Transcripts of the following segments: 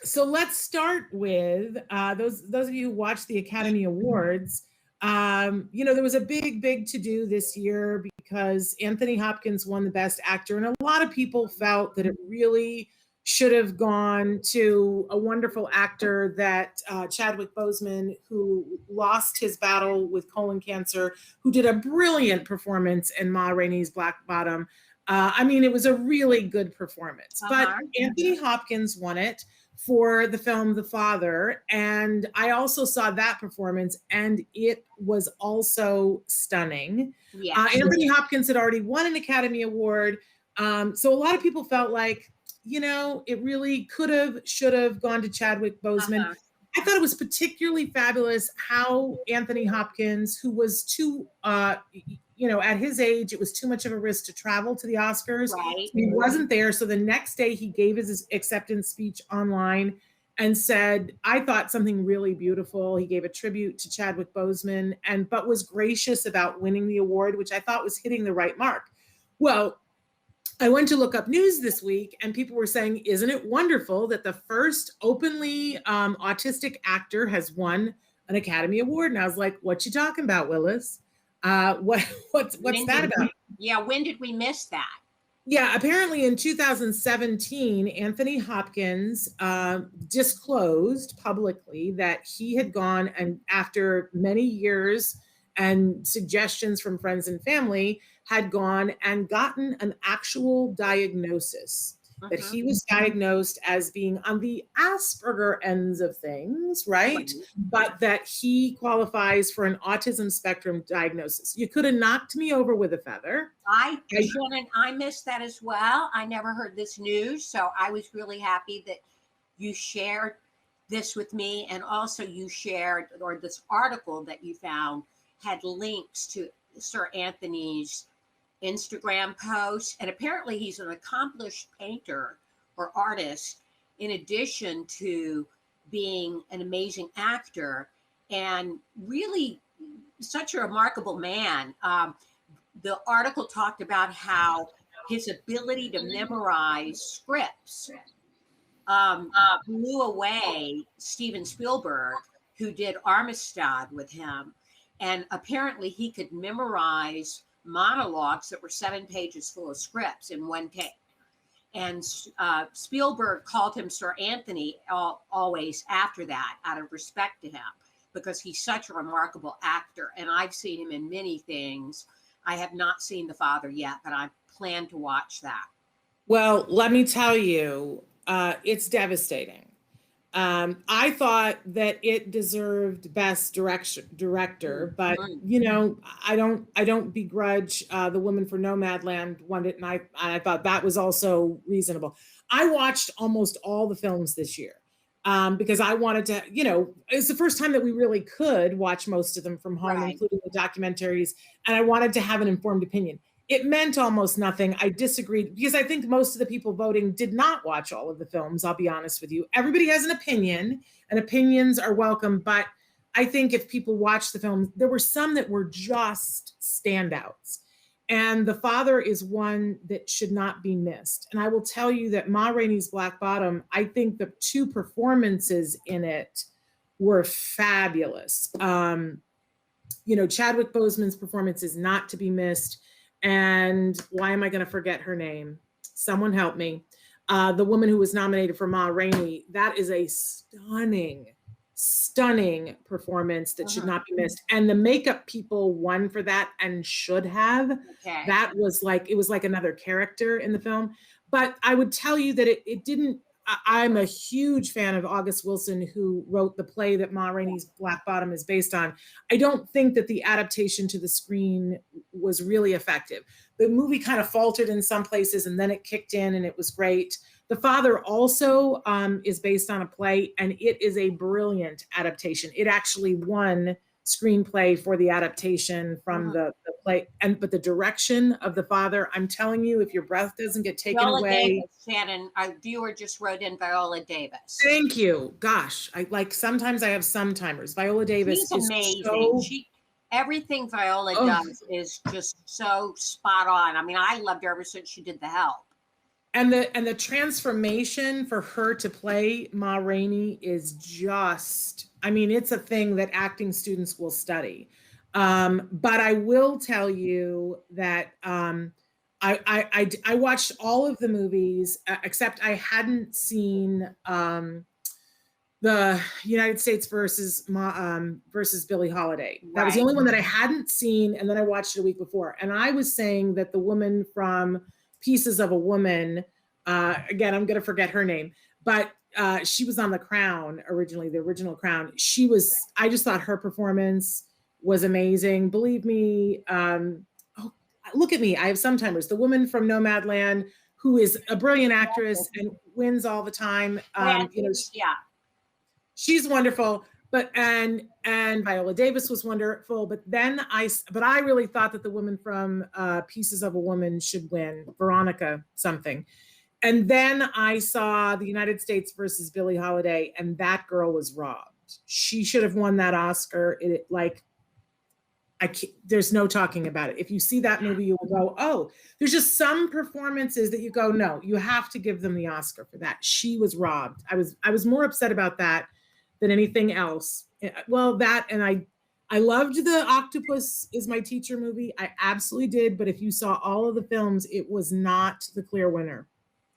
So let's start with those of you who watched the Academy Awards. There was a big to do this year because Anthony Hopkins won the Best Actor, and a lot of people felt that it really should have gone to a wonderful actor that Chadwick Boseman, who lost his battle with colon cancer, who did a brilliant performance in Ma Rainey's Black Bottom. I mean, it was a really good performance, but Uh-huh. Anthony Hopkins won it for the film The Father. And I also saw that performance, and it was also stunning. Yes. Anthony Hopkins had already won an Academy Award. So a lot of people felt like, it really could have, should have gone to Chadwick Boseman. Uh-huh. I thought it was particularly fabulous how Anthony Hopkins, who was too, at his age, it was too much of a risk to travel to the Oscars. Right. He wasn't there. So the next day he gave his acceptance speech online and said, I thought something really beautiful. He gave a tribute to Chadwick Boseman but was gracious about winning the award, which I thought was hitting the right mark. Well, I went to look up news this week, and people were saying, isn't it wonderful that the first openly autistic actor has won an Academy Award? And I was like, what you talking about, Willis? What's that about? Yeah, when did we miss that? Yeah, apparently in 2017, Anthony Hopkins disclosed publicly that he had gone, and after many years and suggestions from friends and family, had gone and gotten an actual diagnosis, that Uh-huh. he was diagnosed as being on the Asperger ends of things, right? Right. But that he qualifies for an autism spectrum diagnosis. You could have knocked me over with a feather. Shannon, I missed that as well. I never heard this news, so I was really happy that you shared this with me, and also you shared, or this article that you found had links to Sir Anthony's Instagram posts, and apparently he's an accomplished painter or artist in addition to being an amazing actor, and really such a remarkable man. The article talked about how his ability to memorize scripts blew away Steven Spielberg, who did Armistead with him. And apparently, he could memorize monologues that were 7 pages full of scripts in one take. And Spielberg called him Sir Anthony always after that, out of respect to him, because he's such a remarkable actor. And I've seen him in many things. I have not seen The Father yet, but I plan to watch that. Well, let me tell you, it's devastating. I thought that it deserved best director, but Mhm. I don't begrudge the Woman for Nomadland won it, and I thought that was also reasonable. I watched almost all the films this year because I wanted to. It's the first time that we really could watch most of them from home, Right. including the documentaries, and I wanted to have an informed opinion. It meant almost nothing. I disagreed because I think most of the people voting did not watch all of the films. I'll be honest with you. Everybody has an opinion, and opinions are welcome. But I think if people watch the films, there were some that were just standouts. And The Father is one that should not be missed. And I will tell you that Ma Rainey's Black Bottom, I think the two performances in it were fabulous. Chadwick Boseman's performance is not to be missed. And why am I going to forget her name? Someone help me. The woman who was nominated for Ma Rainey, that is a stunning performance that should Uh-huh. not be missed. And the makeup people won for that and should have. Okay. It was like another character in the film. But I would tell you that it didn't. I'm a huge fan of August Wilson, who wrote the play that Ma Rainey's Black Bottom is based on. I don't think that the adaptation to the screen was really effective. The movie kind of faltered in some places, and then it kicked in, and it was great. The Father also is based on a play, and it is a brilliant adaptation. It actually won screenplay for the adaptation from Uh-huh. the play, but the direction of The Father, I'm telling you, if your breath doesn't get taken Viola away. Davis, Shannon, our viewer just wrote in Viola Davis. Thank you. Gosh, I like sometimes I have some timers. Viola Davis She's is amazing. so. Everything Viola Oh, does is just so spot on. I mean, I loved her ever since she did The Help. And the transformation for her to play Ma Rainey is just, I mean, it's a thing that acting students will study. But I will tell you that I watched all of the movies except I hadn't seen the United States versus Billie Holiday. That was the only one that I hadn't seen, and then I watched it a week before. And I was saying that the woman from Pieces of a Woman, again, I'm going to forget her name, but she was on The Crown originally, the original Crown. I just thought her performance was amazing. Believe me, look at me, I have Sometimers. The woman from Nomadland, who is a brilliant actress and wins all the time. She's wonderful. But and Viola Davis was wonderful. But I really thought that the woman from Pieces of a Woman should win, Veronica something. And then I saw the United States versus Billie Holiday, and that girl was robbed. She should have won that Oscar. There's no talking about it. If you see that movie, you will go, oh, there's just some performances that you go, no, you have to give them the Oscar for that. She was robbed. I was more upset about that than anything else. Well, that, and I loved the Octopus Is My Teacher movie. I absolutely did. But if you saw all of the films, it was not the clear winner.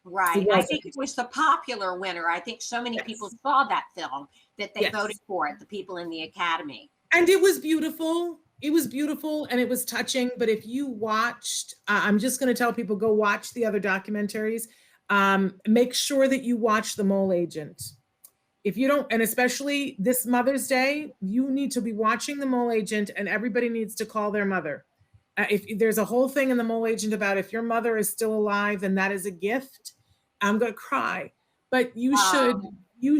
Right. I think it was the popular winner. I think so many people saw that film that they voted for it, the people in the Academy. And it was beautiful. It was beautiful and it was touching. But if you watched, I'm just going to tell people, go watch the other documentaries. Make sure that you watch The Mole Agent. If you don't, and especially this Mother's Day, you need to be watching The Mole Agent, and everybody needs to call their mother. If there's a whole thing in The Mole Agent about if your mother is still alive, then that is a gift. I'm going to cry, but you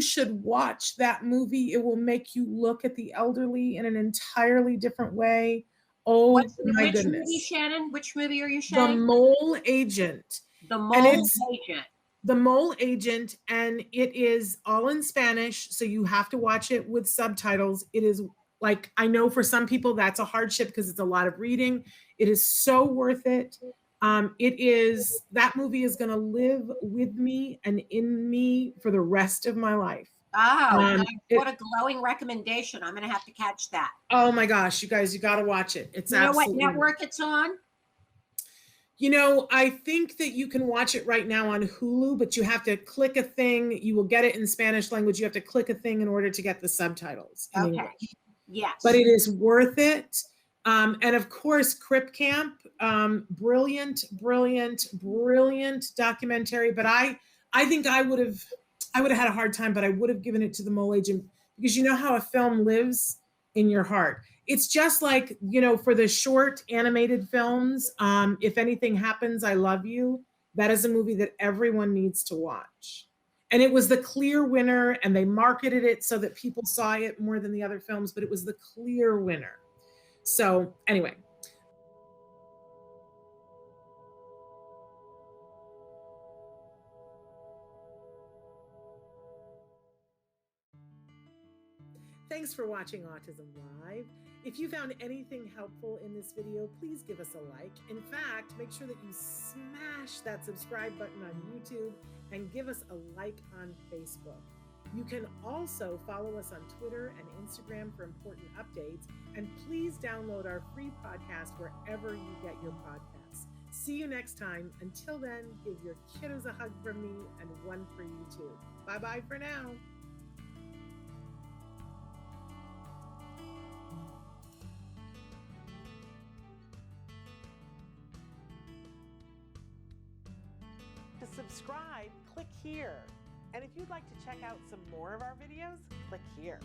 should watch that movie. It will make you look at the elderly in an entirely different way. Oh, my goodness. Which movie, Shannon? Which movie are you saying? The Mole Agent. The Mole Agent. The Mole Agent, and it is all in Spanish, so you have to watch it with subtitles. It is like, I know for some people that's a hardship because it's a lot of reading. It is so worth it. That movie is going to live with me and in me for the rest of my life. Oh, what a glowing recommendation. I'm going to have to catch that. Oh my gosh, you guys, you got to watch it. It's what network it's on? I think that you can watch it right now on Hulu, but you have to click a thing. You will get it in Spanish language. You have to click a thing in order to get the subtitles in English. Yes. But it is worth it. And of course, Crip Camp, brilliant documentary. But I think I would have had a hard time, but I would have given it to The Mole Agent, because you know how a film lives in your heart. It's just like, for the short animated films, If Anything Happens, I Love You. That is a movie that everyone needs to watch. And it was the clear winner, and they marketed it so that people saw it more than the other films, but it was the clear winner. So anyway. Thanks for watching Autism Live. If you found anything helpful in this video, please give us a like. In fact, make sure that you smash that subscribe button on YouTube and give us a like on Facebook. You can also follow us on Twitter and Instagram for important updates. And please download our free podcast wherever you get your podcasts. See you next time. Until then, give your kiddos a hug from me and one for you too. Bye-bye for now. To subscribe, click here. And if you'd like to check out some more of our videos, click here.